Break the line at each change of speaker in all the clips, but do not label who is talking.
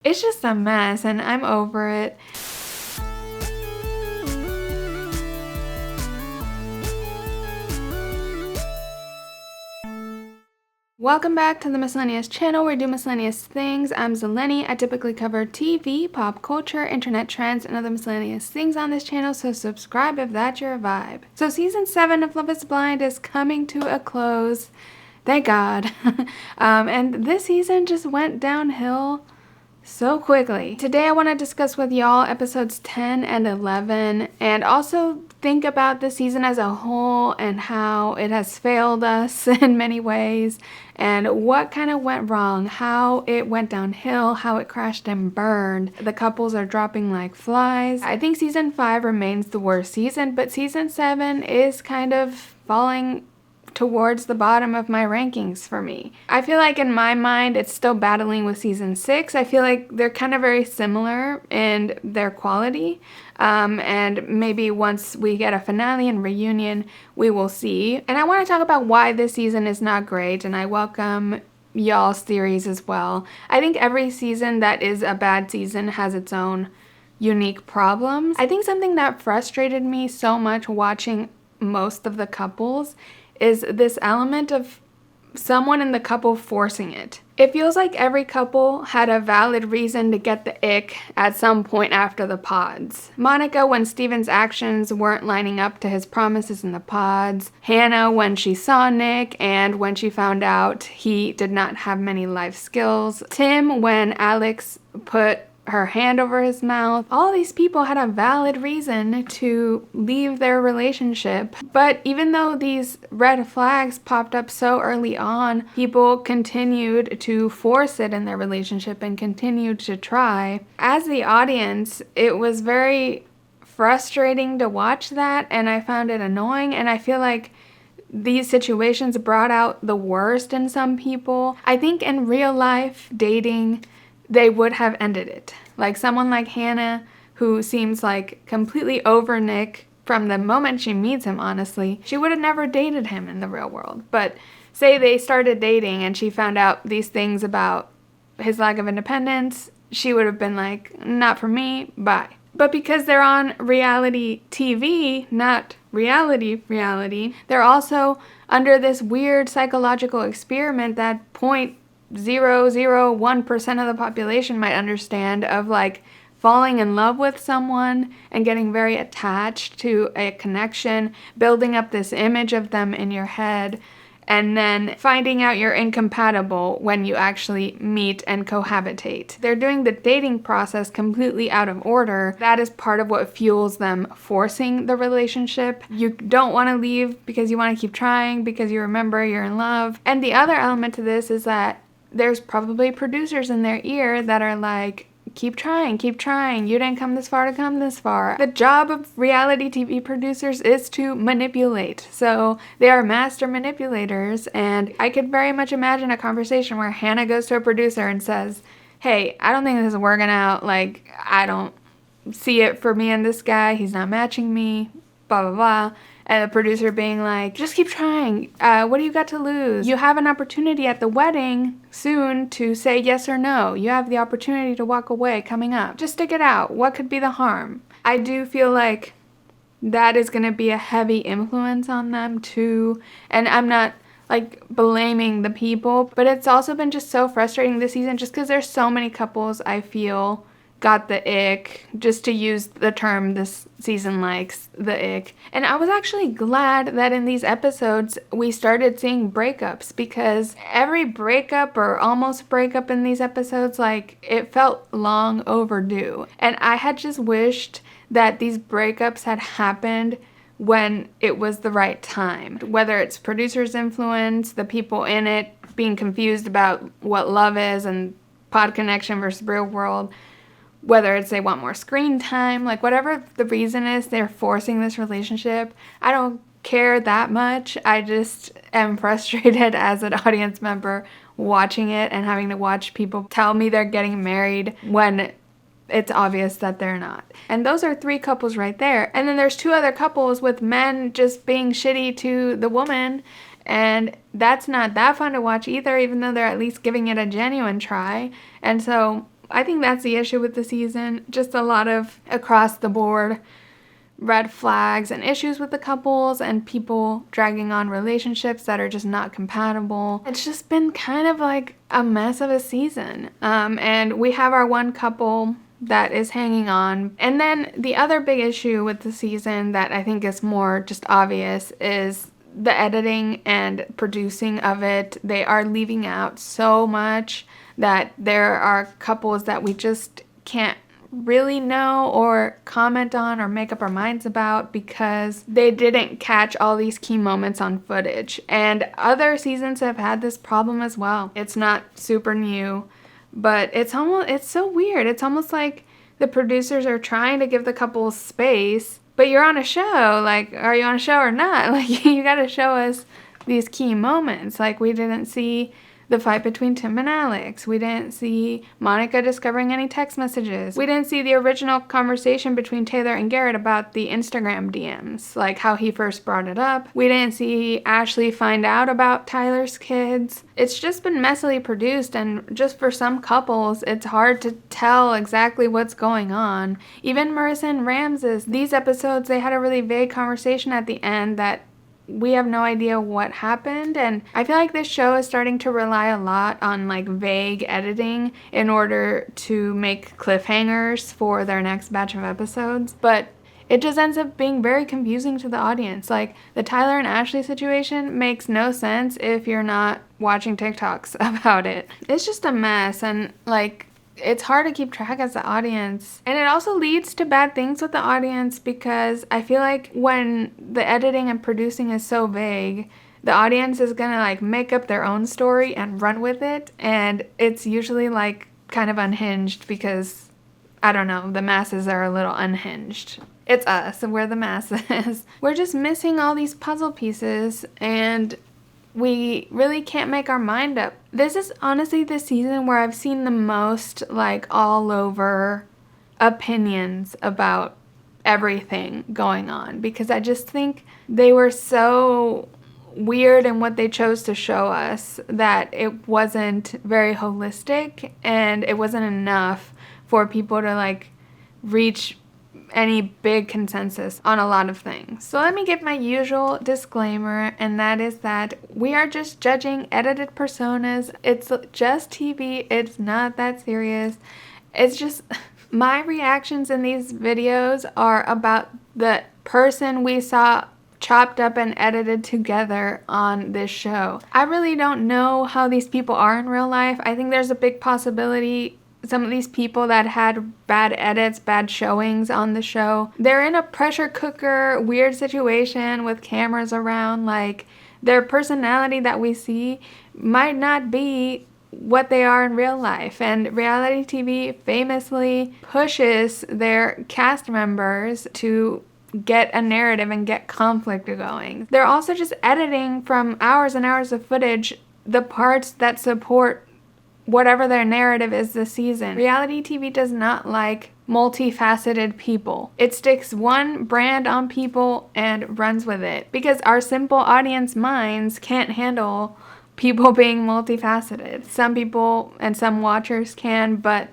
It's just a mess and I'm over it. Welcome back to the Miscellaneous channel where we do miscellaneous things. I'm Zeleny. I typically cover TV, pop culture, internet trends, and other miscellaneous things on this channel, so subscribe if that's your vibe. So season 7 of Love is Blind is coming to a close. Thank God. And this season just went downhill so quickly. Today I want to discuss with y'all episodes 10 and 11 and also think about the season as a whole and how it has failed us in many ways and what kind of went wrong, how it went downhill, how it crashed and burned. The couples are dropping like flies. I think season 5 remains the worst season, but season 7 is kind of falling towards the bottom of my rankings for me. I feel like in my mind it's still battling with season 6. I feel like they're kind of very similar in their quality, and maybe once we get a finale and reunion we will see. And I want to talk about why this season is not great, and I welcome y'all's theories as well. I think every season that is a bad season has its own unique problems. I think something that frustrated me so much watching most of the couples is this element of someone in the couple forcing it. It feels like every couple had a valid reason to get the ick at some point after the pods. Monica when Steven's actions weren't lining up to his promises in the pods. Hannah when she saw Nick and when she found out he did not have many life skills. Tim when Alex put her hand over his mouth. All these people had a valid reason to leave their relationship. But even though these red flags popped up so early on, people continued to force it in their relationship and continued to try. As the audience, it was very frustrating to watch that, and I found it annoying, and I feel like these situations brought out the worst in some people. I think in real life dating, they would have ended it. Like someone like Hannah, who seems like completely over Nick from the moment she meets him, honestly, she would have never dated him in the real world. But say they started dating and she found out these things about his lack of independence, she would have been like, not for me, bye. But because they're on reality TV, not reality, they're also under this weird psychological experiment that 0.001% of the population might understand, of like falling in love with someone and getting very attached to a connection, building up this image of them in your head, and then finding out you're incompatible when you actually meet and cohabitate. They're doing the dating process completely out of order. That is part of what fuels them forcing the relationship. You don't want to leave because you want to keep trying, because you remember you're in love. And the other element to this is that there's probably producers in their ear that are like, keep trying, you didn't come this far to come this far. The job of reality TV producers is to manipulate, so they are master manipulators, and I could very much imagine a conversation where Hannah goes to a producer and says, hey, I don't think this is working out, like, I don't see it for me and this guy, he's not matching me, blah blah blah. And the producer being like, just keep trying. What do you got to lose? You have an opportunity at the wedding soon to say yes or no. You have the opportunity to walk away coming up. Just stick it out. What could be the harm? I do feel like that is going to be a heavy influence on them too. And I'm not like blaming the people, but it's also been just so frustrating this season just because there's so many couples I feel got the ick, just to use the term this season likes, the ick. And I was actually glad that in these episodes we started seeing breakups, because every breakup or almost breakup in these episodes, like, it felt long overdue. And I had just wished that these breakups had happened when it was the right time. Whether it's producers' influence, the people in it being confused about what love is and pod connection versus real world, whether it's they want more screen time, like whatever the reason is, they're forcing this relationship. I don't care that much. I just am frustrated as an audience member watching it and having to watch people tell me they're getting married when it's obvious that they're not. And those are 3 couples right there. And then there's 2 other couples with men just being shitty to the woman, and that's not that fun to watch either, even though they're at least giving it a genuine try. And so I think that's the issue with the season. Just a lot of across the board red flags and issues with the couples and people dragging on relationships that are just not compatible. It's just been kind of like a mess of a season. And we have our one couple that is hanging on. And then the other big issue with the season that I think is more just obvious is the editing and producing of it. They are leaving out so much that there are couples that we just can't really know or comment on or make up our minds about because they didn't catch all these key moments on footage. And other seasons have had this problem as well. It's not super new, but it's so weird. It's almost like the producers are trying to give the couple space, but you're on a show. Like, are you on a show or not? Like, you gotta show us these key moments. Like, we didn't see the fight between Tim and Alex. We didn't see Monica discovering any text messages. We didn't see the original conversation between Taylor and Garrett about the Instagram DMs, like how he first brought it up. We didn't see Ashley find out about Tyler's kids. It's just been messily produced, and just for some couples, it's hard to tell exactly what's going on. Even Marissa and Ramses, these episodes, they had a really vague conversation at the end that we have no idea what happened, and I feel like this show is starting to rely a lot on like vague editing in order to make cliffhangers for their next batch of episodes, but it just ends up being very confusing to the audience. Like, the Tyler and Ashley situation makes no sense if you're not watching TikToks about it. It's just a mess, and like, it's hard to keep track as the audience. And it also leads to bad things with the audience because I feel like when the editing and producing is so vague, the audience is gonna like make up their own story and run with it. And it's usually like kind of unhinged because, I don't know, the masses are a little unhinged. It's us, we're the masses. We're just missing all these puzzle pieces and we really can't make our mind up. This is honestly the season where I've seen the most like all over opinions about everything going on because I just think they were so weird in what they chose to show us that it wasn't very holistic and it wasn't enough for people to like reach any big consensus on a lot of things. So let me give my usual disclaimer, and that is that we are just judging edited personas. It's just TV. It's not that serious. It's just my reactions in these videos are about the person we saw chopped up and edited together on this show. I really don't know how these people are in real life. I think there's a big possibility some of these people that had bad edits, bad showings on the show, they're in a pressure cooker, weird situation with cameras around. Like, their personality that we see might not be what they are in real life. And reality TV famously pushes their cast members to get a narrative and get conflict going. They're also just editing from hours and hours of footage the parts that support whatever their narrative is this season. Reality TV does not like multifaceted people. It sticks one brand on people and runs with it because our simple audience minds can't handle people being multifaceted. Some people and some watchers can, but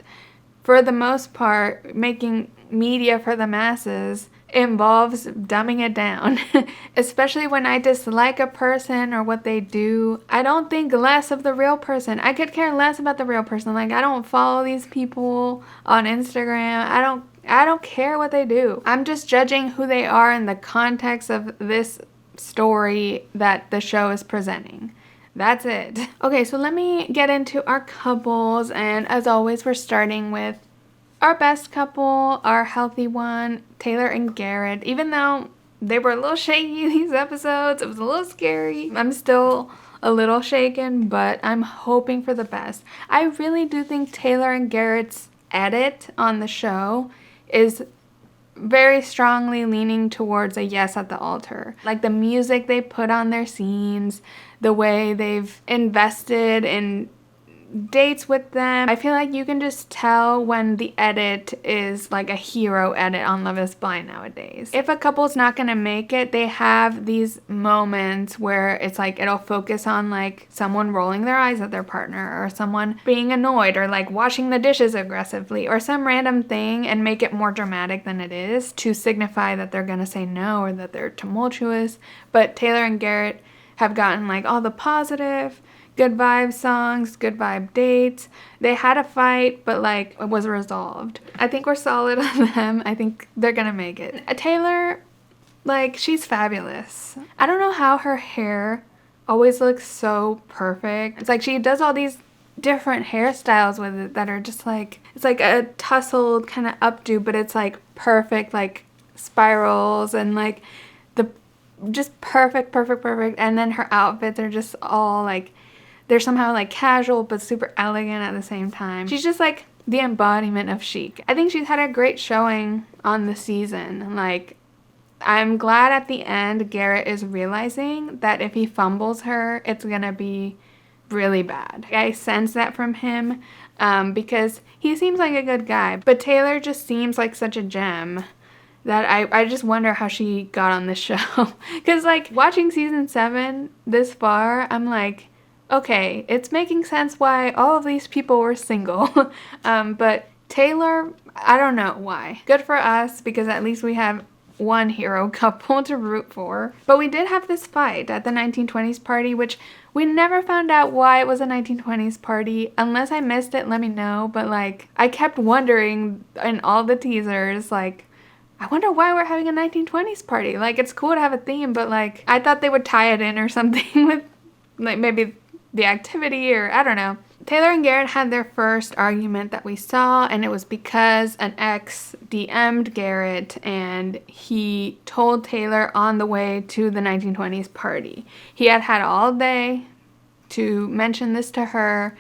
for the most part, making media for the masses involves dumbing it down. Especially when I dislike a person or what they do, I don't think less of the real person. I could care less about the real person. Like, I don't follow these people on Instagram. I don't care what they do. I'm just judging who they are in the context of this story that the show is presenting. That's it. Okay, so let me get into our couples, and as always, we're starting with our best couple, our healthy one, Taylor and Garrett. Even though they were a little shaky these episodes, it was a little scary. I'm still a little shaken, but I'm hoping for the best. I really do think Taylor and Garrett's edit on the show is very strongly leaning towards a yes at the altar. Like, the music they put on their scenes, the way they've invested in dates with them. I feel like you can just tell when the edit is like a hero edit on Love is Blind nowadays. If a couple's not gonna make it, they have these moments where it's like it'll focus on like someone rolling their eyes at their partner, or someone being annoyed, or like washing the dishes aggressively, or some random thing, and make it more dramatic than it is to signify that they're gonna say no or that they're tumultuous. But Taylor and Garrett have gotten like all the positive, good vibe songs, good vibe dates. They had a fight, but like it was resolved. I think we're solid on them. I think they're gonna make it. Taylor, like, she's fabulous. I don't know how her hair always looks so perfect. It's like she does all these different hairstyles with it that are just like, it's like a tousled kind of updo, but it's like perfect, like spirals and like the just perfect. And then her outfits are just all like, they're somehow like casual but super elegant at the same time. She's just like the embodiment of chic. I think she's had a great showing on the season. Like, I'm glad at the end Garrett is realizing that if he fumbles her, it's gonna be really bad. I sense that from him because he seems like a good guy, but Taylor just seems like such a gem that I just wonder how she got on this show. Because like watching season 7 this far, I'm like, okay, it's making sense why all of these people were single. But Taylor, I don't know why. Good for us, because at least we have one hero couple to root for. But we did have this fight at the 1920s party, which we never found out why it was a 1920s party. Unless I missed it, let me know. But like, I kept wondering in all the teasers, like, I wonder why we're having a 1920s party. Like, it's cool to have a theme, but like, I thought they would tie it in or something with like maybe the activity, or I don't know. Taylor and Garrett had their first argument that we saw, and it was because an ex DM'd Garrett and he told Taylor on the way to the 1920s party. He had had all day to mention this to her,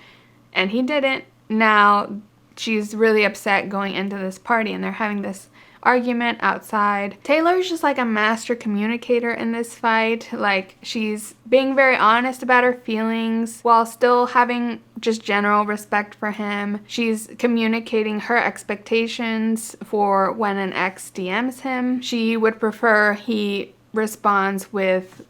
and he didn't. Now she's really upset going into this party, and they're having this argument outside. Taylor's just like a master communicator in this fight. Like, she's being very honest about her feelings while still having just general respect for him. She's communicating her expectations for when an ex DMs him. She would prefer he responds with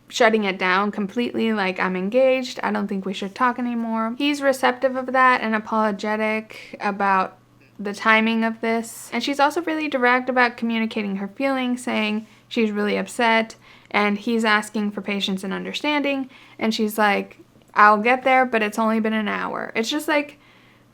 shutting it down completely, like, I'm engaged, I don't think we should talk anymore. He's receptive of that and apologetic about the timing of this. And she's also really direct about communicating her feelings, saying she's really upset, and he's asking for patience and understanding, and she's like, I'll get there, but it's only been an hour. It's just like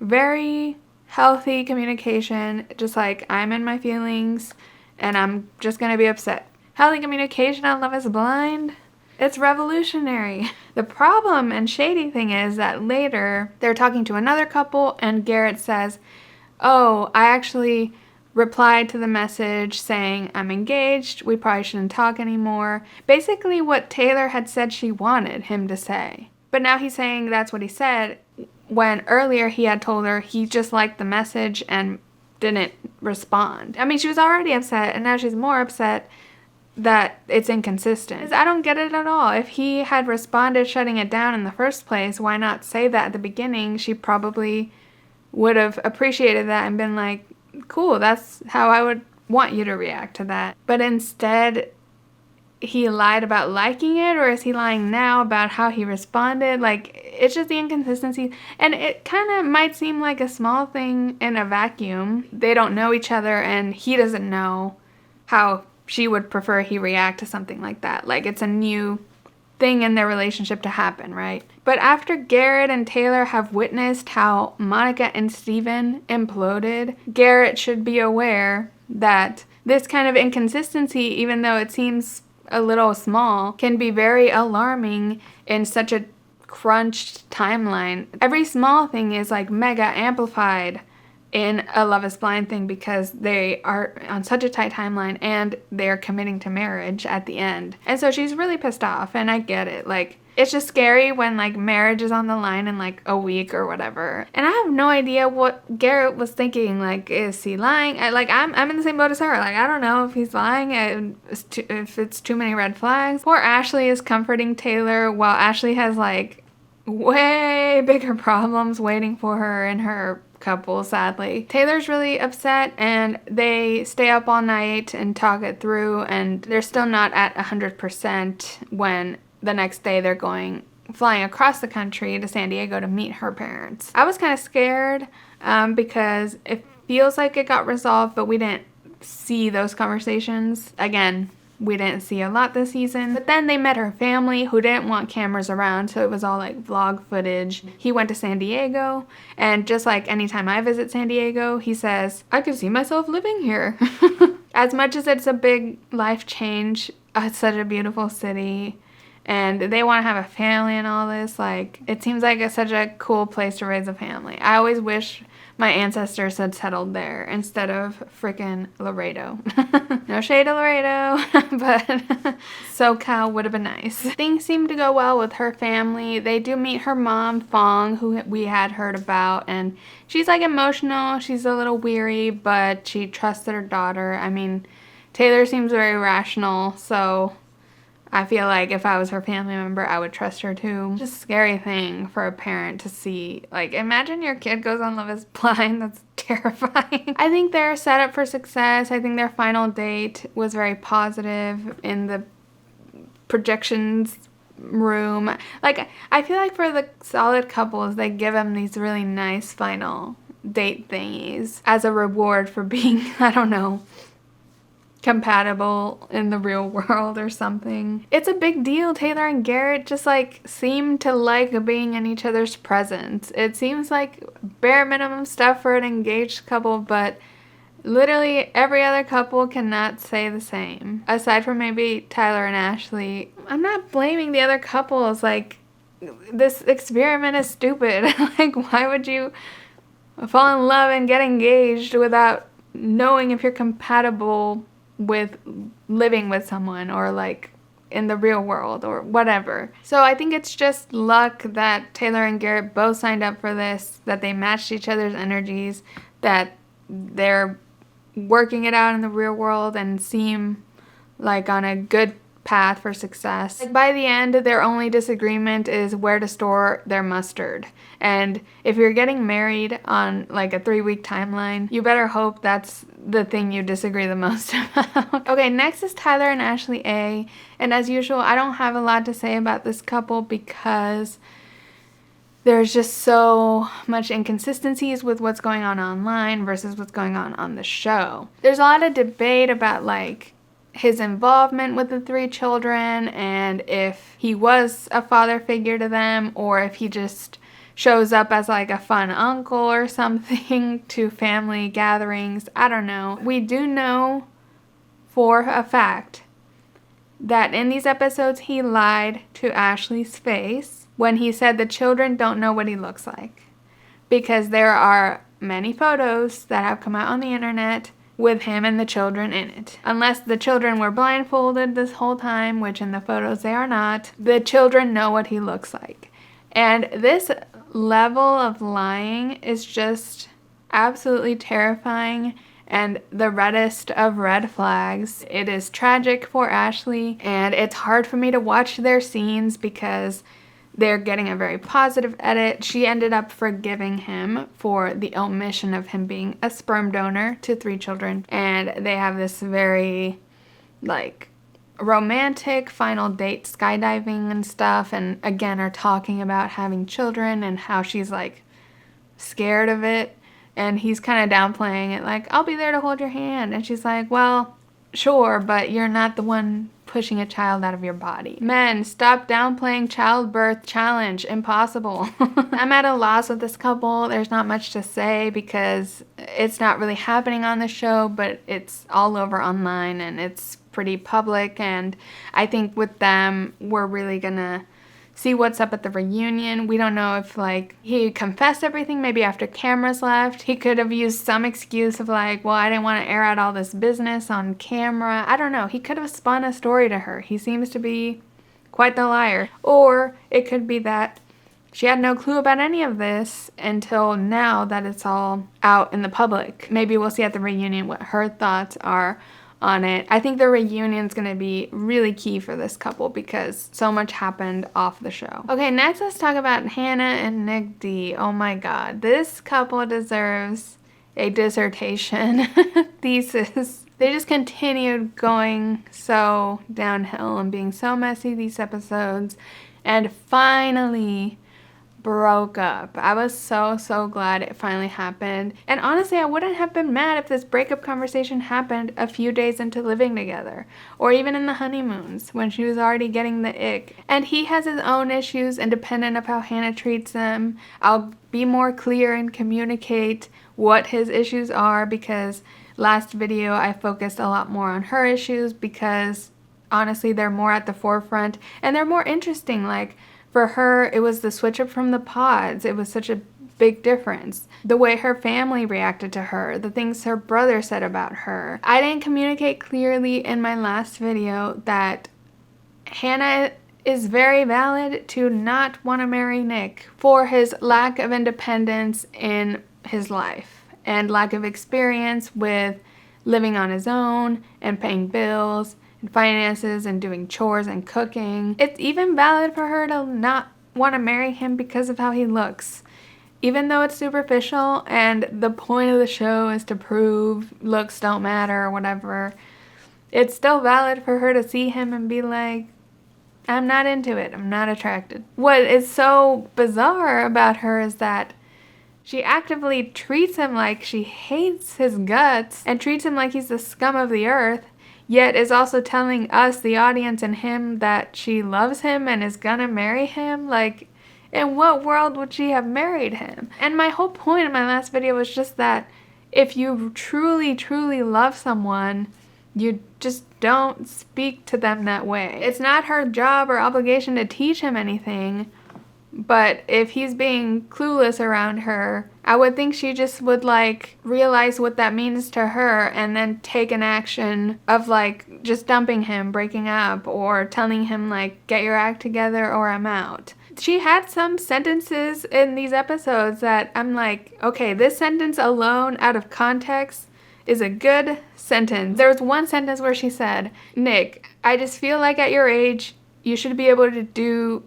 very healthy communication, just like, I'm in my feelings and I'm just gonna be upset. Healthy communication on Love is Blind, it's revolutionary. The problem and shady thing is that later they're talking to another couple and Garrett says, oh, I actually replied to the message saying I'm engaged, we probably shouldn't talk anymore. Basically what Taylor had said she wanted him to say. But now he's saying that's what he said, when earlier he had told her he just liked the message and didn't respond. I mean, she was already upset, and now she's more upset that it's inconsistent. I don't get it at all. If he had responded shutting it down in the first place, why not say that at the beginning? She probably would have appreciated that and been like, cool, that's how I would want you to react to that. But instead, he lied about liking it, or is he lying now about how he responded? Like, it's just the inconsistency. And it kind of might seem like a small thing in a vacuum. They don't know each other, and he doesn't know how she would prefer he react to something like that. Like, it's a new thing in their relationship to happen, right? But after Garrett and Taylor have witnessed how Monica and Steven imploded, Garrett should be aware that this kind of inconsistency, even though it seems a little small, can be very alarming in such a crunched timeline. Every small thing is like mega amplified in a Love is Blind thing because they are on such a tight timeline and they're committing to marriage at the end. And so she's really pissed off, and I get it. Like, it's just scary when like marriage is on the line in like a week or whatever. And I have no idea what Garrett was thinking. Like, is he lying? I'm in the same boat as her. Like, I don't know if he's lying, if it's too many red flags. Poor Ashley is comforting Taylor while Ashley has like way bigger problems waiting for her and her couple, sadly. Taylor's really upset, and they stay up all night and talk it through, and they're still not at 100% when the next day they're flying across the country to San Diego to meet her parents. I was kind of scared because it feels like it got resolved, but we didn't see those conversations. Again, we didn't see a lot this season. But then they met her family, who didn't want cameras around, so it was all like vlog footage. He went to San Diego, and just like anytime I visit San Diego, he says, I could see myself living here. As much as it's a big life change, it's such a beautiful city, and they want to have a family and all this. Like, it seems like it's such a cool place to raise a family. I always wish my ancestors had settled there instead of freaking Laredo. No shade to Laredo, but SoCal would have been nice. Things seem to go well with her family. They do meet her mom, Fong, who we had heard about, and she's like emotional. She's a little weary, but she trusted her daughter. I mean, Taylor seems very rational, so I feel like if I was her family member, I would trust her too. Just a scary thing for a parent to see. Like, imagine your kid goes on Love is Blind. That's terrifying. I think they're set up for success. I think their final date was very positive in the projections room. Like, I feel like for the solid couples, they give them these really nice final date thingies as a reward for being, I don't know, compatible in the real world or something. It's a big deal. Taylor and Garrett just like seem to like being in each other's presence. It seems like bare minimum stuff for an engaged couple, but literally every other couple cannot say the same. Aside from maybe Tyler and Ashley. I'm not blaming the other couples. Like, this experiment is stupid. Like, why would you fall in love and get engaged without knowing if you're compatible with living with someone, or like in the real world or whatever? So I think it's just luck that Taylor and Garrett both signed up for this, that they matched each other's energies, that they're working it out in the real world and seem like on a good path for success. Like, by the end, their only disagreement is where to store their mustard. And if you're getting married on like a 3-week timeline, you better hope that's the thing you disagree the most about. Okay, next is Tyler and Ashley A. And as usual, I don't have a lot to say about this couple because there's just so much inconsistencies with what's going on online versus what's going on the show. There's a lot of debate about like his involvement with the 3 children, and if he was a father figure to them, or if he just shows up as like a fun uncle or something to family gatherings. I don't know. We do know for a fact that in these episodes he lied to Ashley's face when he said the children don't know what he looks like, because there are many photos that have come out on the internet with him and the children in it. Unless the children were blindfolded this whole time, which in the photos they are not, the children know what he looks like. And this level of lying is just absolutely terrifying and the reddest of red flags. It is tragic for Ashley, and it's hard for me to watch their scenes because they're getting a very positive edit. She ended up forgiving him for the omission of him being a sperm donor to 3 children. And they have this very, like, romantic final date, skydiving and stuff. And again, are talking about having children and how she's, like, scared of it. And he's kind of downplaying it, like, I'll be there to hold your hand. And she's like, well, sure, but you're not the one pushing a child out of your body. Men, stop downplaying childbirth challenge. Impossible. I'm at a loss with this couple. There's not much to say because it's not really happening on the show, but it's all over online and it's pretty public. And I think with them, we're really gonna see what's up at the reunion. We don't know if, like, he confessed everything maybe after cameras left. He could have used some excuse of like, well, I didn't want to air out all this business on camera. I don't know. He could have spun a story to her. He seems to be quite the liar. Or it could be that she had no clue about any of this until now that it's all out in the public. Maybe we'll see at the reunion what her thoughts are on it. I think the reunion is going to be really key for this couple because so much happened off the show. Okay, next let's talk about Hannah and Nick D. Oh my god, this couple deserves a dissertation thesis. They just continued going so downhill and being so messy these episodes, and finally broke up. I was so glad it finally happened. And honestly, I wouldn't have been mad if this breakup conversation happened a few days into living together, or even in the honeymoons when she was already getting the ick. And he has his own issues independent of how Hannah treats them. I'll be more clear and communicate what his issues are, because last video I focused a lot more on her issues because honestly they're more at the forefront and they're more interesting. Like, for her, it was the switch up from the pods. It was such a big difference. The way her family reacted to her, the things her brother said about her. I didn't communicate clearly in my last video that Hannah is very valid to not want to marry Nick for his lack of independence in his life and lack of experience with living on his own and paying bills and finances and doing chores and cooking. It's even valid for her to not want to marry him because of how he looks. Even though it's superficial and the point of the show is to prove looks don't matter or whatever, it's still valid for her to see him and be like, I'm not into it, I'm not attracted. What is so bizarre about her is that she actively treats him like she hates his guts and treats him like he's the scum of the earth, yet is also telling us, the audience, and him that she loves him and is gonna marry him. Like, in what world would she have married him? And my whole point in my last video was just that if you truly love someone, you just don't speak to them that way. It's not her job or obligation to teach him anything, but if he's being clueless around her, I would think she just would like realize what that means to her and then take an action of like just dumping him, breaking up, or telling him like, get your act together or I'm out. She had some sentences in these episodes that I'm like, okay, this sentence alone out of context is a good sentence. There was one sentence where she said, Nick, I just feel like at your age, you should be able to do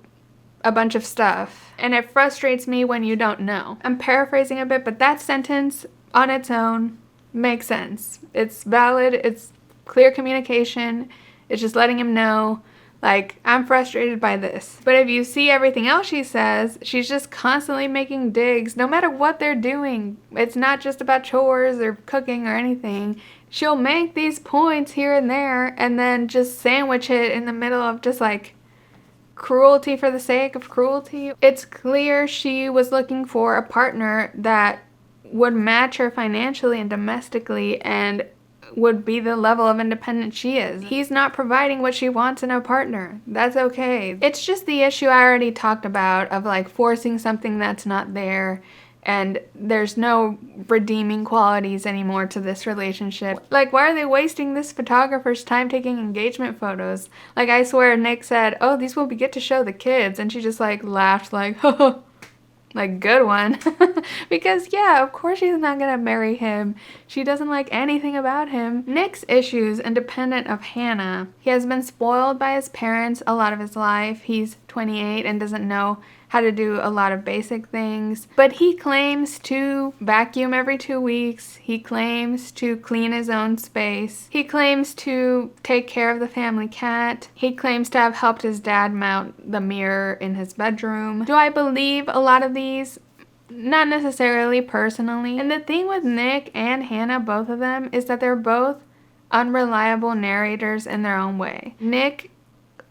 a bunch of stuff, and it frustrates me when you don't know. I'm paraphrasing a bit, but that sentence on its own makes sense. It's valid, it's clear communication, it's just letting him know, like, I'm frustrated by this. But if you see everything else she says, she's just constantly making digs, no matter what they're doing. It's not just about chores or cooking or anything. She'll make these points here and there, and then just sandwich it in the middle of just like cruelty for the sake of cruelty. It's clear she was looking for a partner that would match her financially and domestically and would be the level of independence she is. He's not providing what she wants in a partner. That's okay. It's just the issue I already talked about of like forcing something that's not there, and there's no redeeming qualities anymore to this relationship. Like, why are they wasting this photographer's time taking engagement photos? Like, I swear Nick said, oh, these will be good to show the kids, and she just like laughed like, like, good one. Because yeah, of course she's not gonna marry him. She doesn't like anything about him. Nick's issues, independent of Hannah. He has been spoiled by his parents a lot of his life. He's 28 and doesn't know how to do a lot of basic things, but he claims to vacuum every 2 weeks. He claims to clean his own space. He claims to take care of the family cat. He claims to have helped his dad mount the mirror in his bedroom. Do I believe a lot of these? Not necessarily, personally. And the thing with Nick and Hannah, both of them, is that they're both unreliable narrators in their own way. Nick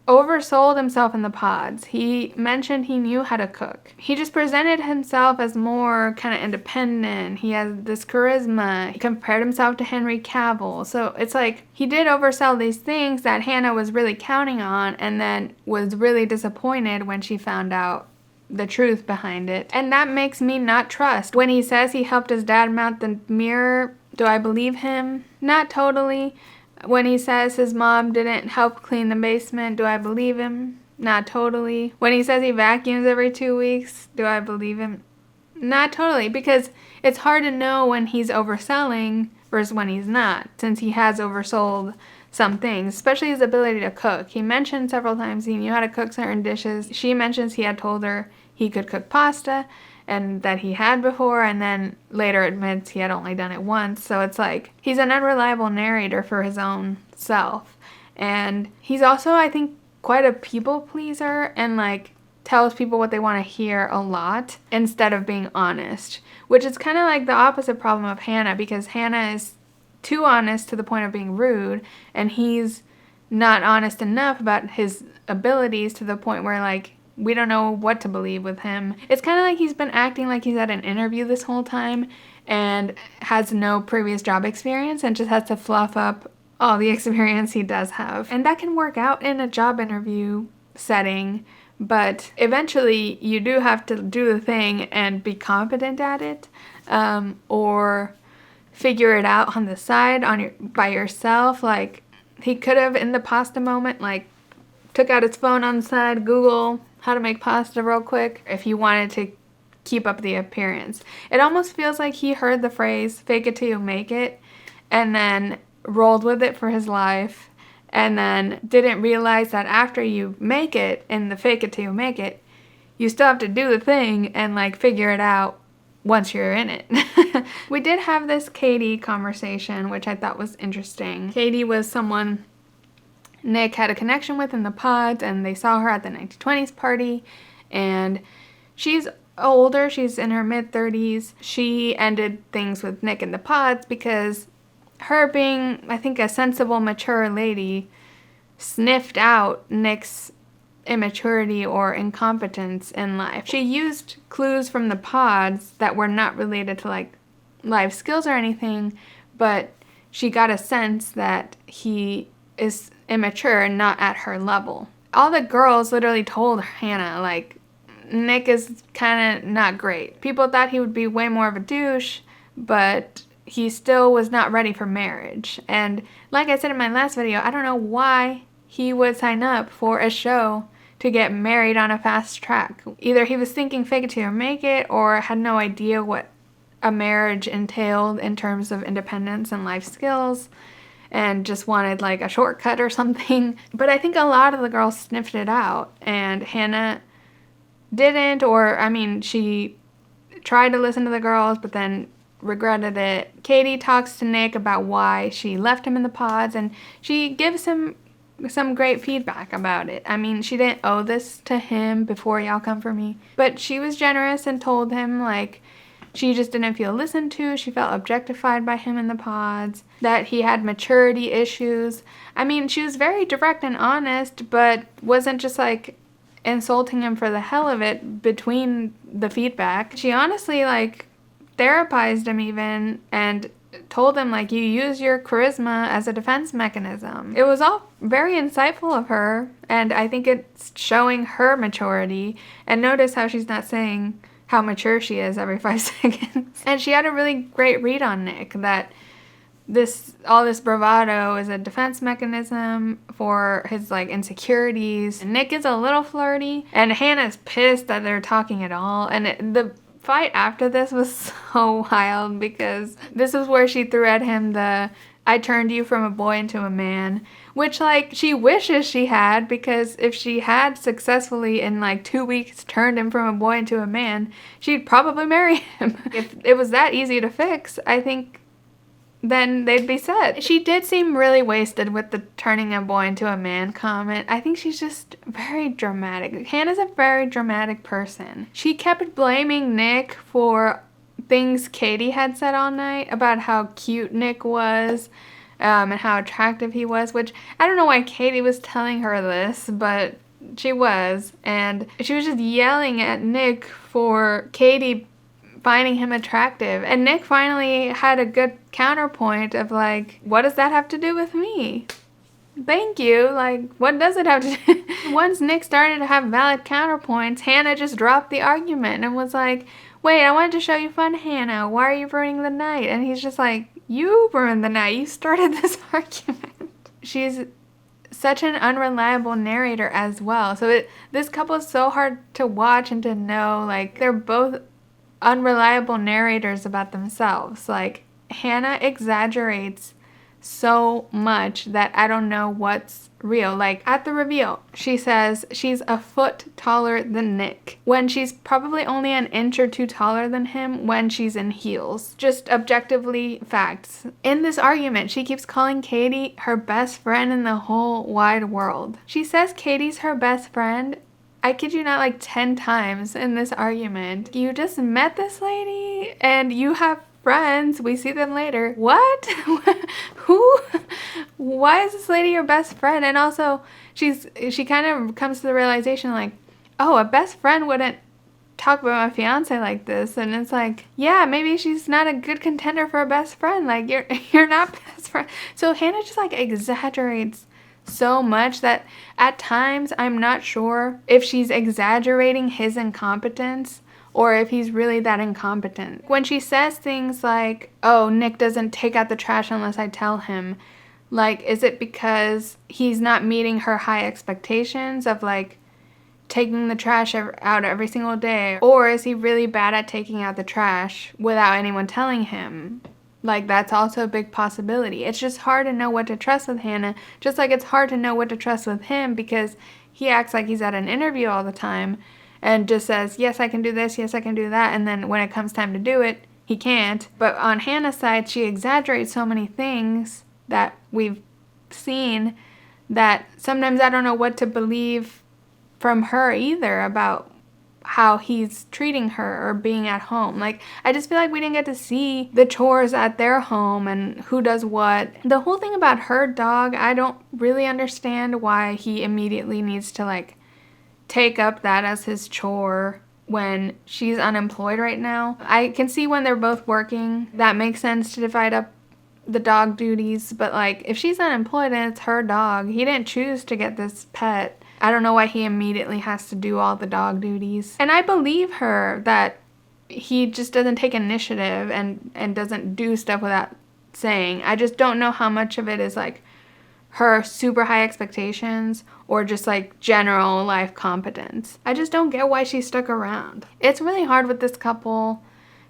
oversold himself in the pods. He mentioned he knew how to cook. He just presented himself as more kind of independent. He has this charisma. He compared himself to Henry Cavill. So it's like he did oversell these things that Hannah was really counting on, and then was really disappointed when she found out the truth behind it. And that makes me not trust. When he says he helped his dad mount the mirror, do I believe him? Not totally. When he says his mom didn't help clean the basement, do I believe him? Not totally. When he says he vacuums every 2 weeks, do I believe him? Not totally, because it's hard to know when he's overselling versus when he's not, since he has oversold some things, especially his ability to cook. He mentioned several times he knew how to cook certain dishes. She mentions he had told her he could cook pasta and that he had before, and then later admits he had only done it once. So it's like he's an unreliable narrator for his own self. And he's also, I think, quite a people pleaser and like tells people what they want to hear a lot instead of being honest, which is kind of like the opposite problem of Hannah, because Hannah is too honest to the point of being rude, and he's not honest enough about his abilities to the point where like we don't know what to believe with him. It's kind of like he's been acting like he's at an interview this whole time and has no previous job experience and just has to fluff up all the experience he does have. And that can work out in a job interview setting, but eventually you do have to do the thing and be competent at it, or figure it out on the side by yourself. Like he could have, in the pasta moment, like took out his phone on the side, Google how to make pasta real quick if he wanted to keep up the appearance. It almost feels like he heard the phrase fake it till you make it and then rolled with it for his life, and then didn't realize that after you make it in the fake it till you make it, you still have to do the thing and like figure it out once you're in it. We did have this Katie conversation, which I thought was interesting. Katie was someone Nick had a connection with in the pods, and they saw her at the 1920s party, and she's older, she's in her mid-30s. She ended things with Nick in the pods because her being, I think, a sensible, mature lady, sniffed out Nick's immaturity or incompetence in life. She used clues from the pods that were not related to like life skills or anything, but she got a sense that he is immature and not at her level. All the girls literally told Hannah, like, Nick is kind of not great. People thought he would be way more of a douche, but he still was not ready for marriage. And like I said in my last video, I don't know why he would sign up for a show to get married on a fast track. Either he was thinking fake it till you make it, or had no idea what a marriage entailed in terms of independence and life skills, and just wanted like a shortcut or something. But I think a lot of the girls sniffed it out, and Hannah didn't, or I mean, she tried to listen to the girls, but then regretted it. Katie talks to Nick about why she left him in the pods, and she gives him some great feedback about it. I mean, she didn't owe this to him before y'all come for me, but she was generous and told him like she just didn't feel listened to. She felt objectified by him in the pods, that he had maturity issues. I mean, she was very direct and honest, but wasn't just like insulting him for the hell of it between the feedback. She honestly like therapized him even, and told him like, you use your charisma as a defense mechanism. It was all very insightful of her, and I think it's showing her maturity. And notice how she's not saying how mature she is every 5 seconds. And she had a really great read on Nick, that all this bravado is a defense mechanism for his like insecurities. And Nick is a little flirty, and Hannah's pissed that they're talking at all. And the fight after this was so wild, because this is where she threw at him the I turned you from a boy into a man, which like she wishes she had, because if she had successfully in like 2 weeks turned him from a boy into a man, she'd probably marry him. If it was that easy to fix, I think then they'd be set. She did seem really wasted with the turning a boy into a man comment. I think she's just very dramatic. Hannah's a very dramatic person. She kept blaming Nick for things Katie had said all night about how cute Nick was, and how attractive he was, which I don't know why Katie was telling her this, but she was. And she was just yelling at Nick for Katie finding him attractive. And Nick finally had a good counterpoint of like, what does that have to do with me? Thank you. Like, what does it have to do? Once Nick started to have valid counterpoints, Hannah just dropped the argument and was like, wait, I wanted to show you fun, Hannah. Why are you ruining the night? And he's just like, you ruined the night. You started this argument. She's such an unreliable narrator as well. So this couple is so hard to watch and to know. Like, they're both unreliable narrators about themselves. Like, Hannah exaggerates so much that I don't know what's real. Like, at the reveal, she says she's a foot taller than Nick, when she's probably only an inch or two taller than him when she's in heels. Just objectively facts. In this argument, she keeps calling Katie her best friend in the whole wide world. She says Katie's her best friend, I kid you not, like 10 times in this argument. You just met this lady and you have friends, we see them later. What? Who? Why is this lady your best friend? And also, she kind of comes to the realization like, oh, a best friend wouldn't talk about my fiance like this. And it's like, yeah, maybe she's not a good contender for a best friend. Like, you're not best friend. So Hannah just like exaggerates so much that at times I'm not sure if she's exaggerating his incompetence or if he's really that incompetent. When she says things like, oh, Nick doesn't take out the trash unless I tell him, like, is it because he's not meeting her high expectations of, like, taking the trash out every single day? Or is he really bad at taking out the trash without anyone telling him? Like, that's also a big possibility. It's just hard to know what to trust with Hannah, just like it's hard to know what to trust with him because he acts like he's at an interview all the time and just says, yes, I can do this, yes, I can do that, and then when it comes time to do it, he can't. But on Hannah's side, she exaggerates so many things that we've seen that sometimes I don't know what to believe from her either about how he's treating her or being at home. Like, I just feel like we didn't get to see the chores at their home and who does what. The whole thing about her dog, I don't really understand why he immediately needs to, like, take up that as his chore when she's unemployed right now. I can see when they're both working, that makes sense to divide up the dog duties, but like if she's unemployed and it's her dog, he didn't choose to get this pet. I don't know why he immediately has to do all the dog duties. And I believe her that he just doesn't take initiative and doesn't do stuff without saying. I just don't know how much of it is like her super high expectations or just like general life competence. I just don't get why she stuck around. It's really hard with this couple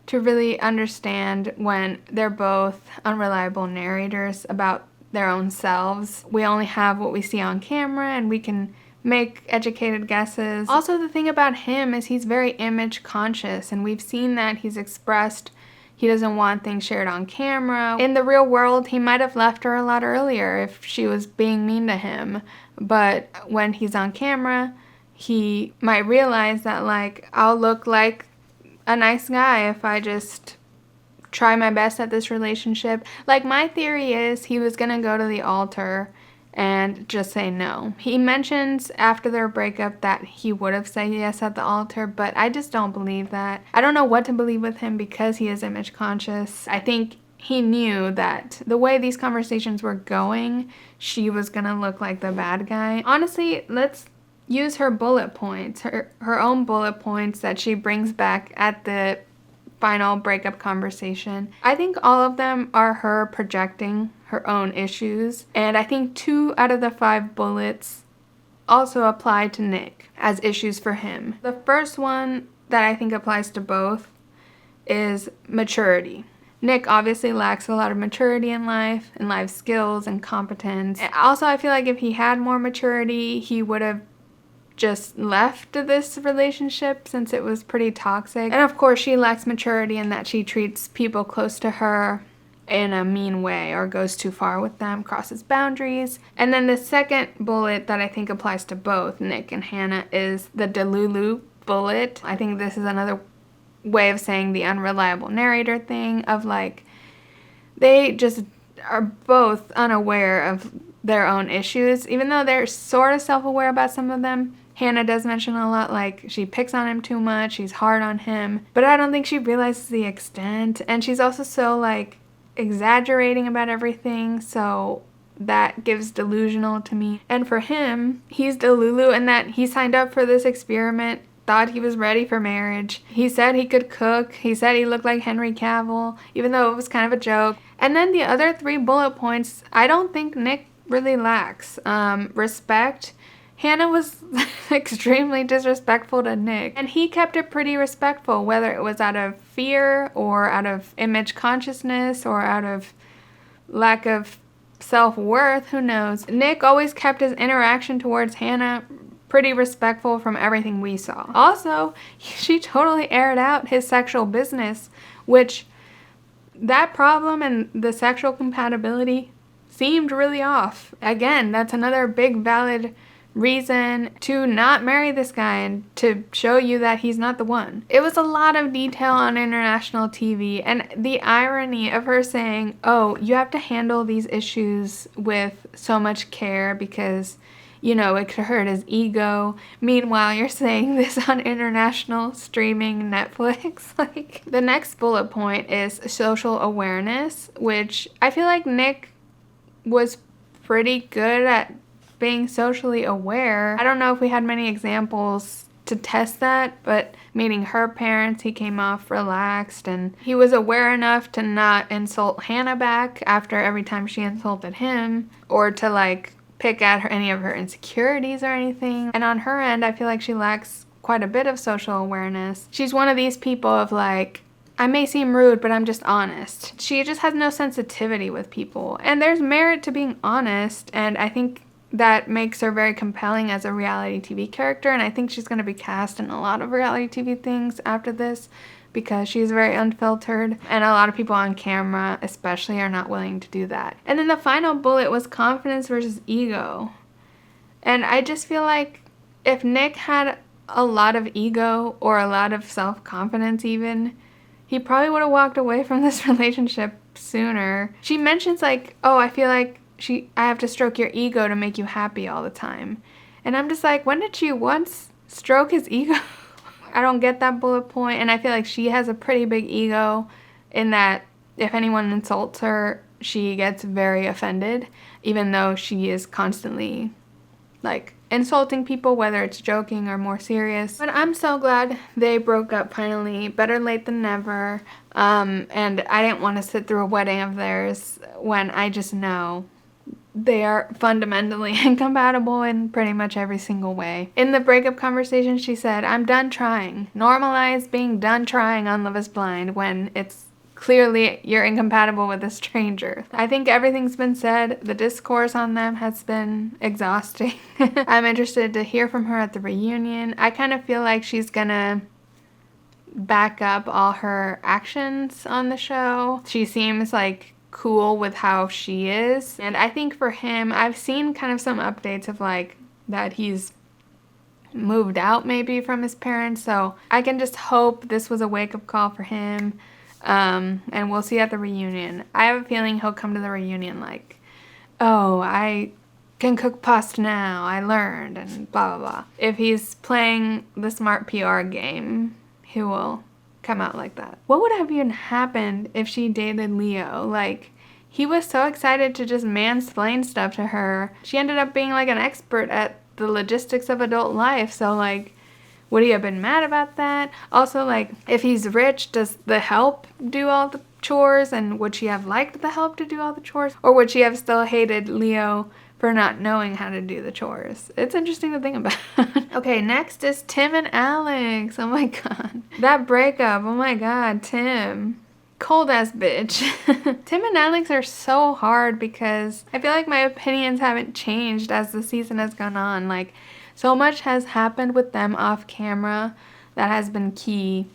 to really understand when they're both unreliable narrators about their own selves. We only have what we see on camera and we can make educated guesses. Also, the thing about him is he's very image conscious, and we've seen that he's expressed he doesn't want things shared on camera. In the real world, he might have left her a lot earlier if she was being mean to him. But when he's on camera, he might realize that, like, I'll look like a nice guy if I just try my best at this relationship. Like, my theory is he was gonna go to the altar and just say no. He mentions after their breakup that he would have said yes at the altar, but I just don't believe that. I don't know what to believe with him because he is image conscious. I think he knew that the way these conversations were going, she was gonna look like the bad guy. Honestly, let's use her bullet points, her own bullet points that she brings back at the final breakup conversation. I think all of them are her projecting her own issues, and I think 2 out of the 5 bullets also apply to Nick as issues for him. The first one that I think applies to both is maturity. Nick obviously lacks a lot of maturity in life and life skills and competence. And also, I feel like if he had more maturity, he would have just left this relationship since it was pretty toxic. And of course, she lacks maturity in that she treats people close to her in a mean way or goes too far with them, crosses boundaries. And then the second bullet that I think applies to both Nick and Hannah is the Delulu bullet. I think this is another way of saying the unreliable narrator thing of like, they just are both unaware of their own issues, even though they're sort of self-aware about some of them. Hannah does mention a lot, like, she picks on him too much, she's hard on him, but I don't think she realizes the extent, and she's also so, like, exaggerating about everything, so that gives delusional to me. And for him, he's Delulu in that he signed up for this experiment, thought he was ready for marriage. He said he could cook, he said he looked like Henry Cavill, even though it was kind of a joke. And then the other 3 bullet points, I don't think Nick really lacks. Respect. Hannah was extremely disrespectful to Nick, and he kept it pretty respectful, whether it was out of fear or out of image consciousness or out of lack of self-worth, who knows. Nick always kept his interaction towards Hannah pretty respectful from everything we saw. Also, she totally aired out his sexual business, which that problem and the sexual compatibility seemed really off. Again, that's another big valid reason to not marry this guy and to show you that he's not the one. It was a lot of detail on international TV, and the irony of her saying, oh, you have to handle these issues with so much care because, you know, it could hurt his ego. Meanwhile, you're saying this on international streaming Netflix. Like, the next bullet point is social awareness, which I feel like Nick was pretty good at being socially aware. I don't know if we had many examples to test that, but meeting her parents, he came off relaxed and he was aware enough to not insult Hannah back after every time she insulted him, or to like pick at her any of her insecurities or anything. And on her end, I feel like she lacks quite a bit of social awareness. She's one of these people of like, I may seem rude, but I'm just honest. She just has no sensitivity with people. And there's merit to being honest, and I think that makes her very compelling as a reality TV character, and I think she's going to be cast in a lot of reality TV things after this because she's very unfiltered, and a lot of people on camera especially are not willing to do that. And then the final bullet was confidence versus ego. And I just feel like if Nick had a lot of ego or a lot of self-confidence even, he probably would have walked away from this relationship sooner. She mentions like, oh, I feel like I have to stroke your ego to make you happy all the time. And I'm just like, when did she once stroke his ego? I don't get that bullet point. And I feel like she has a pretty big ego in that if anyone insults her, she gets very offended, even though she is constantly like insulting people, whether it's joking or more serious. But I'm so glad they broke up finally. Better late than never. And I didn't want to sit through a wedding of theirs when I just know they are fundamentally incompatible in pretty much every single way. In the breakup conversation, she said, I'm done trying. Normalize being done trying on Love is Blind when it's clearly you're incompatible with a stranger. I think everything's been said. The discourse on them has been exhausting. I'm interested to hear from her at the reunion. I kind of feel like she's gonna back up all her actions on the show. She seems like cool with how she is, and I think for him, I've seen kind of some updates of like that he's moved out maybe from his parents, so I can just hope this was a wake-up call for him, and we'll see at the reunion. I have a feeling he'll come to the reunion like, oh, I can cook pasta now, I learned, and blah blah blah. If he's playing the smart PR game, he will come out like that. What would have even happened if she dated Leo? Like, he was so excited to just mansplain stuff to her. She ended up being like an expert at the logistics of adult life, so like, would he have been mad about that? Also, like, if he's rich, does the help do all the chores, and would she have liked the help to do all the chores? Or would she have still hated Leo for not knowing how to do the chores? It's interesting to think about. Okay, next is Tim and Alex. Oh my god. That breakup. Oh my god, Tim. Cold ass bitch. Tim and Alex are so hard because I feel like my opinions haven't changed as the season has gone on. Like, so much has happened with them off camera that has been key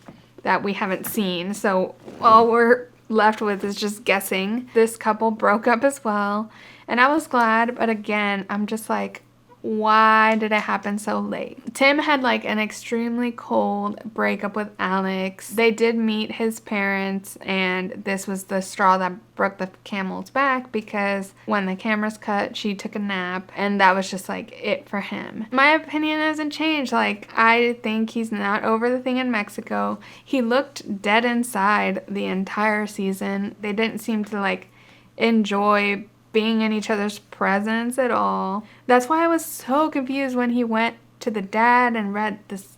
that we haven't seen. So all we're left with is just guessing. This couple broke up as well, and I was glad, but again, I'm just like, why did it happen so late? Tim had like an extremely cold breakup with Alex. They did meet his parents, and this was the straw that broke the camel's back because when the cameras cut, she took a nap, and that was just like it for him. My opinion hasn't changed. Like, I think he's not over the thing in Mexico. He looked dead inside the entire season. They didn't seem to like enjoy being in each other's presence at all. That's why I was so confused when he went to the dad and read this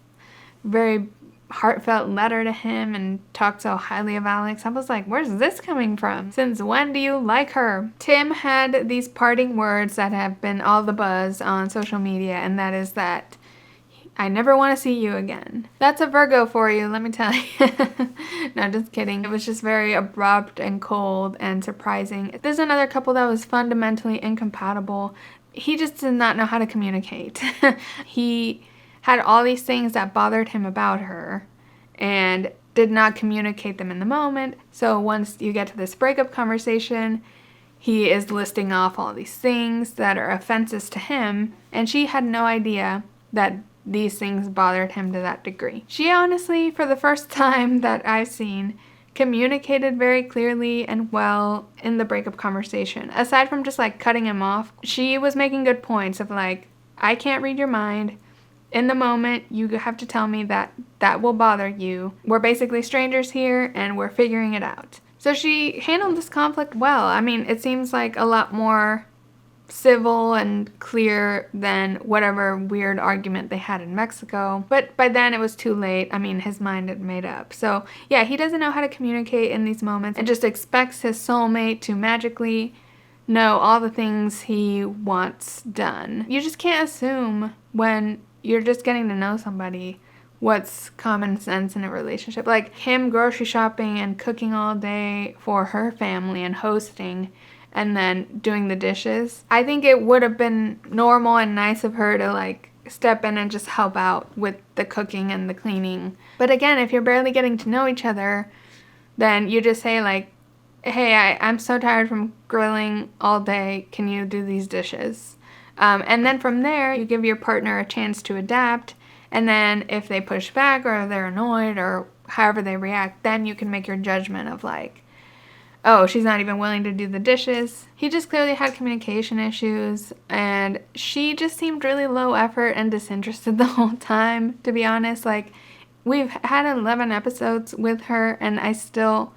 very heartfelt letter to him and talked so highly of Alex. I was like, where's this coming from? Since when do you like her? Tim had these parting words that have been all the buzz on social media, and that is that I never want to see you again. That's a Virgo for you, let me tell you. No, just kidding. It was just very abrupt and cold and surprising. There's another couple that was fundamentally incompatible. He just did not know how to communicate. He had all these things that bothered him about her and did not communicate them in the moment. So once you get to this breakup conversation, he is listing off all these things that are offenses to him, and she had no idea that these things bothered him to that degree. She honestly, for the first time that I've seen, communicated very clearly and well in the breakup conversation. Aside from just like cutting him off, she was making good points of like, I can't read your mind. In the moment, you have to tell me that that will bother you. We're basically strangers here and we're figuring it out. So she handled this conflict well. I mean, it seems like a lot more civil and clear than whatever weird argument they had in Mexico. But by then it was too late. I mean, his mind had made up. So yeah, he doesn't know how to communicate in these moments and just expects his soulmate to magically know all the things he wants done. You just can't assume when you're just getting to know somebody what's common sense in a relationship. Like him grocery shopping and cooking all day for her family and hosting and then doing the dishes. I think it would have been normal and nice of her to like step in and just help out with the cooking and the cleaning. But again, if you're barely getting to know each other, then you just say like, hey, I'm so tired from grilling all day. Can you do these dishes? And then from there, you give your partner a chance to adapt. And then if they push back or they're annoyed or however they react, then you can make your judgment of like, oh, she's not even willing to do the dishes. He just clearly had communication issues, and she just seemed really low effort and disinterested the whole time, to be honest. Like, we've had 11 episodes with her, and I still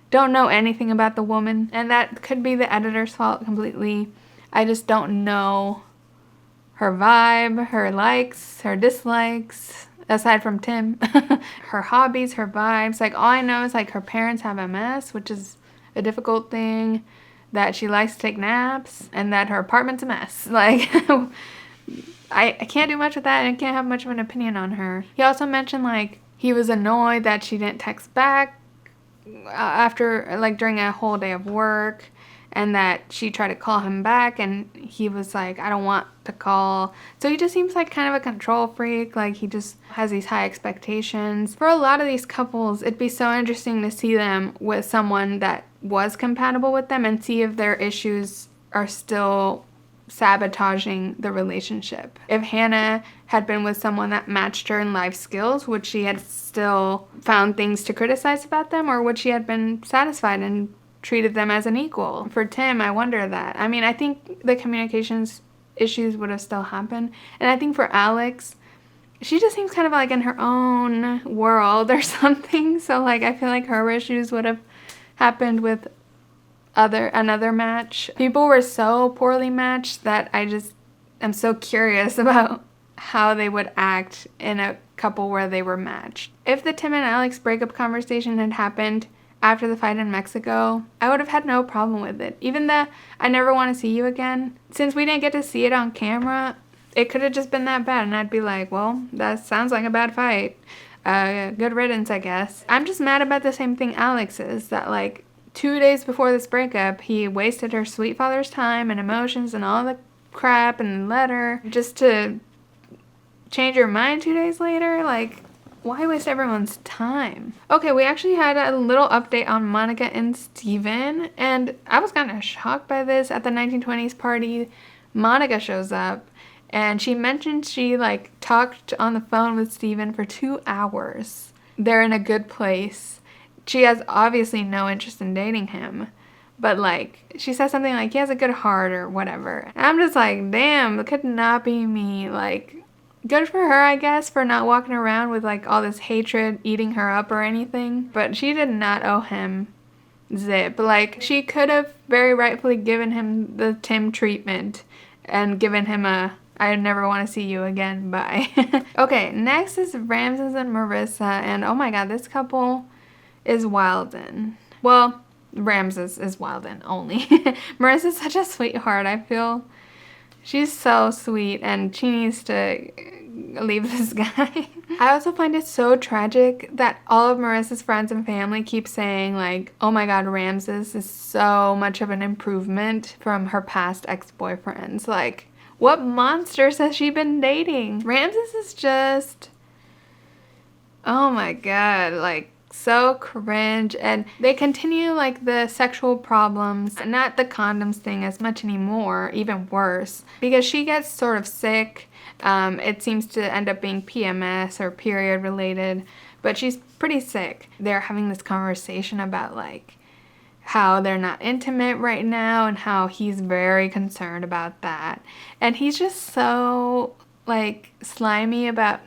don't know anything about the woman, and that could be the editor's fault completely. I just don't know her vibe, her likes, her dislikes, aside from Tim. Her hobbies, her vibes. Like, all I know is, like, her parents have MS, which is a difficult thing, that she likes to take naps, and that her apartment's a mess. Like, I can't do much with that, and I can't have much of an opinion on her. He also mentioned, like, he was annoyed that she didn't text back after, like, during a whole day of work, and that she tried to call him back, and he was like, I don't want to call. So he just seems like kind of a control freak. Like, he just has these high expectations. For a lot of these couples, it'd be so interesting to see them with someone that was compatible with them and see if their issues are still sabotaging the relationship. If Hannah had been with someone that matched her in life skills, would she have still found things to criticize about them, or would she have been satisfied and treated them as an equal? For Tim, I wonder that. I mean, I think the communications issues would have still happened. And I think for Alex, she just seems kind of like in her own world or something. So like, I feel like her issues would have happened with another match. People were so poorly matched that I just am so curious about how they would act in a couple where they were matched. If the Tim and Alex breakup conversation had happened after the fight in Mexico, I would have had no problem with it. Even the I never want to see you again, since we didn't get to see it on camera, it could have just been that bad, and I'd be like, well, that sounds like a bad fight. Good riddance, I guess. I'm just mad about the same thing Alex is, that like 2 days before this breakup, he wasted her sweet father's time and emotions and all the crap and letter just to change your mind 2 days later. Like, why waste everyone's time? Okay, we actually had a little update on Monica and Steven, and I was kind of shocked by this. At the 1920s party, Monica shows up, and she mentioned she like talked on the phone with Steven for 2 hours. They're in a good place. She has obviously no interest in dating him, but like, she says something like, he has a good heart or whatever. And I'm just like, damn, it could not be me. Like, good for her, I guess, for not walking around with like all this hatred eating her up or anything. But she did not owe him zip. Like, she could have very rightfully given him the Tim treatment and given him a I never want to see you again. Bye. Okay, next is Ramses and Marissa. And oh my god, this couple is wildin'. Well, Ramses is wildin' only. Marissa's such a sweetheart. I feel she's so sweet and she needs to leave this guy. I also find it so tragic that all of Marissa's friends and family keep saying like, oh my god, Ramses is so much of an improvement from her past ex-boyfriends. Like, what monsters has she been dating? Ramses is just, oh my god, like so cringe. And they continue like the sexual problems, not the condoms thing as much anymore, even worse, because she gets sort of sick. It seems to end up being PMS or period related, but she's pretty sick. They're having this conversation about like how they're not intimate right now and how he's very concerned about that. And he's just so like slimy about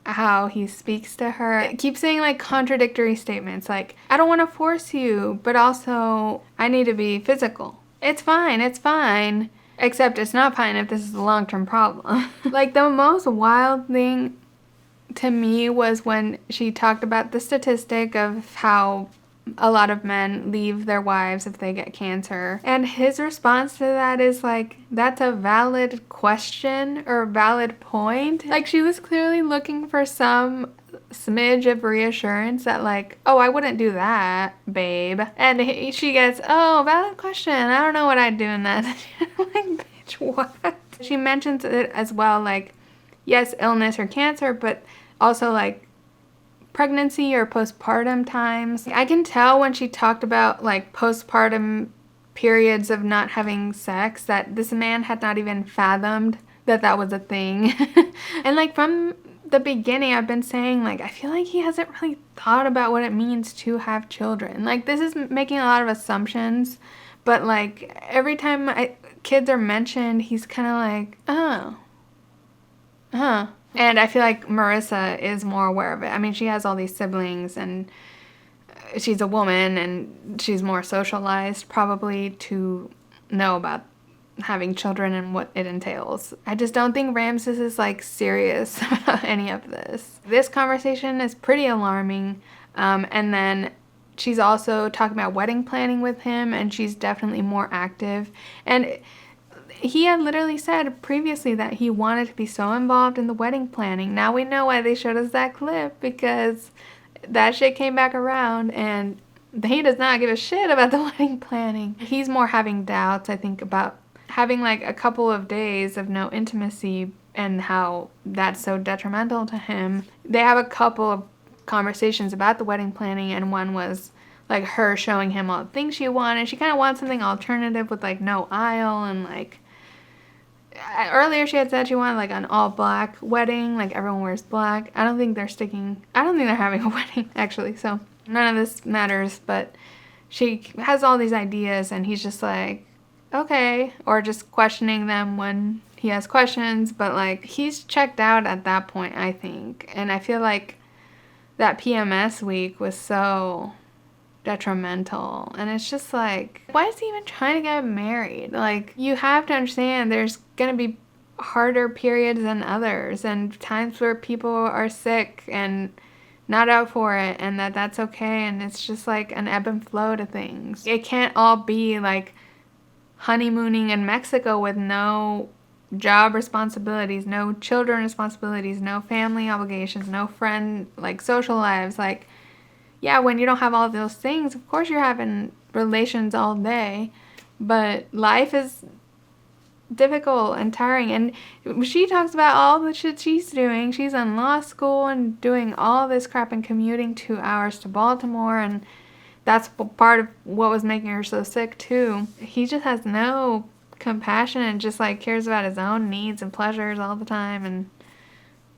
how he speaks to her. It keeps saying like contradictory statements like, I don't want to force you, but also I need to be physical. It's fine, it's fine. Except it's not fine if this is a long-term problem. Like the most wild thing to me was when she talked about the statistic of how a lot of men leave their wives if they get cancer. And his response to that is like, that's a valid question or valid point. Like she was clearly looking for some smidge of reassurance that like, oh, I wouldn't do that, babe. And she gets, oh, valid question. I don't know what I'd do in that. Like, bitch, what? She mentions it as well, like, yes, illness or cancer, but also like pregnancy or postpartum times. I can tell when she talked about like postpartum periods of not having sex that this man had not even fathomed that that was a thing. And like from the beginning I've been saying like I feel like he hasn't really thought about what it means to have children. Like this is making a lot of assumptions, but like every time kids are mentioned he's kind of like, oh, huh. And I feel like Marissa is more aware of it. I mean, she has all these siblings and she's a woman and she's more socialized probably to know about having children and what it entails. I just don't think Ramses is like serious about any of this. This conversation is pretty alarming. And then she's also talking about wedding planning with him and she's definitely more active. And he had literally said previously that he wanted to be so involved in the wedding planning. Now we know why they showed us that clip, because that shit came back around and he does not give a shit about the wedding planning. He's more having doubts, I think, about having like a couple of days of no intimacy and how that's so detrimental to him. They have a couple of conversations about the wedding planning, and one was like her showing him all the things she wanted. She kind of wants something alternative with like no aisle, and like earlier she had said she wanted like an all black wedding, like everyone wears black. I don't think they're having a wedding actually, so none of this matters, but she has all these ideas and he's just like, okay, or just questioning them when he has questions, but like he's checked out at that point, I think. And I feel like that PMS week was so detrimental, and it's just like, why is he even trying to get married? Like, you have to understand there's gonna be harder periods than others and times where people are sick and not out for it, and that's okay, and it's just like an ebb and flow to things. It can't all be like honeymooning in Mexico with no job responsibilities, no children responsibilities, no family obligations, no friend, like social lives. Like, yeah, when you don't have all those things, of course you're having relations all day, but life is difficult and tiring. And she talks about all the shit she's doing. She's in law school and doing all this crap and commuting 2 hours to Baltimore, and that's part of what was making her so sick too. He just has no compassion and just like cares about his own needs and pleasures all the time, and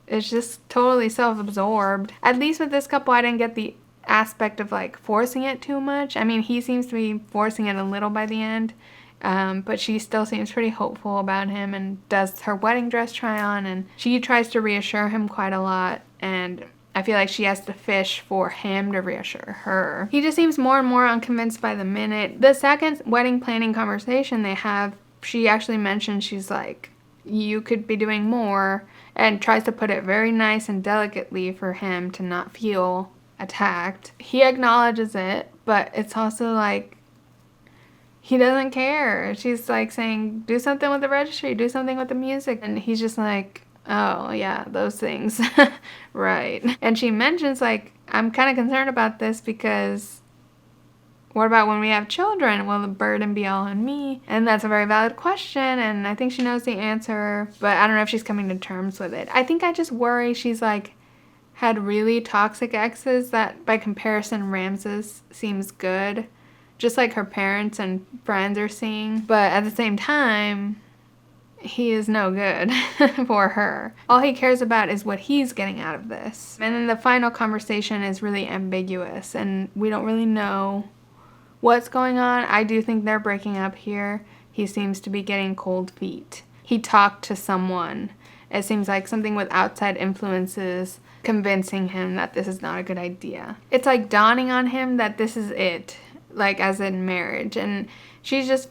it's just totally self-absorbed. At least with this couple I didn't get the aspect of like forcing it too much. I mean, he seems to be forcing it a little by the end, but she still seems pretty hopeful about him and does her wedding dress try on, and she tries to reassure him quite a lot, and I feel like she has to fish for him to reassure her. He just seems more and more unconvinced by the minute. The second wedding planning conversation they have, she actually mentions, she's like, you could be doing more, and tries to put it very nice and delicately for him to not feel attacked. He acknowledges it, but it's also like he doesn't care. She's like saying, do something with the registry, do something with the music, and he's just like, oh yeah, those things. Right. And she mentions like, I'm kind of concerned about this because what about when we have children? Will the burden be all on me? And that's a very valid question, and I think she knows the answer, but I don't know if she's coming to terms with it. I think I just worry she's like had really toxic exes that by comparison Ramses seems good, just like her parents and friends are seeing, but at the same time he is no good for her. All he cares about is what he's getting out of this. And then the final conversation is really ambiguous and we don't really know what's going on. I do think they're breaking up here. He seems to be getting cold feet. He talked to someone. It seems like something with outside influences convincing him that this is not a good idea. It's like dawning on him that this is it, like as in marriage. And she's just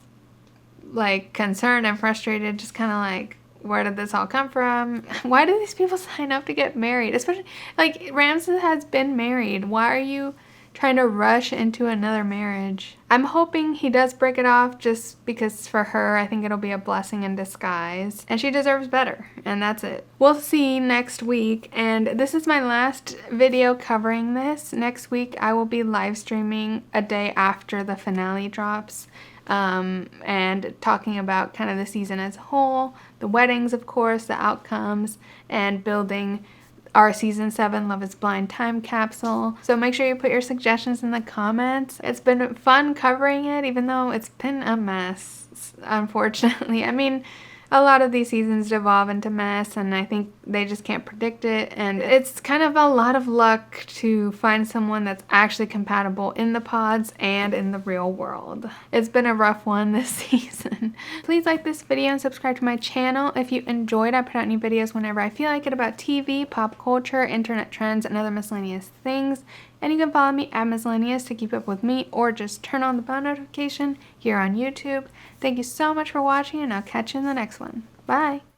like concerned and frustrated, just kind of like, where did this all come from? Why do these people sign up to get married? Especially like Ramses has been married. Why are you trying to rush into another marriage? I'm hoping he does break it off just because for her, I think it'll be a blessing in disguise. And she deserves better. And that's it. We'll see next week. And this is my last video covering this. Next week, I will be live streaming a day after the finale drops. And talking about kind of the season as a whole, the weddings, of course, the outcomes, and building our season 7 Love is Blind time capsule. So make sure you put your suggestions in the comments. It's been fun covering it, even though it's been a mess, unfortunately. I mean, a lot of these seasons devolve into mess, and I think they just can't predict it, and it's kind of a lot of luck to find someone that's actually compatible in the pods and in the real world. It's been a rough one this season. Please like this video and subscribe to my channel if you enjoyed. I put out new videos whenever I feel like it about TV, pop culture, internet trends, and other miscellaneous things. And you can follow me at Miscellaneous to keep up with me, or just turn on the bell notification here on YouTube. Thank you so much for watching, and I'll catch you in the next one. Bye!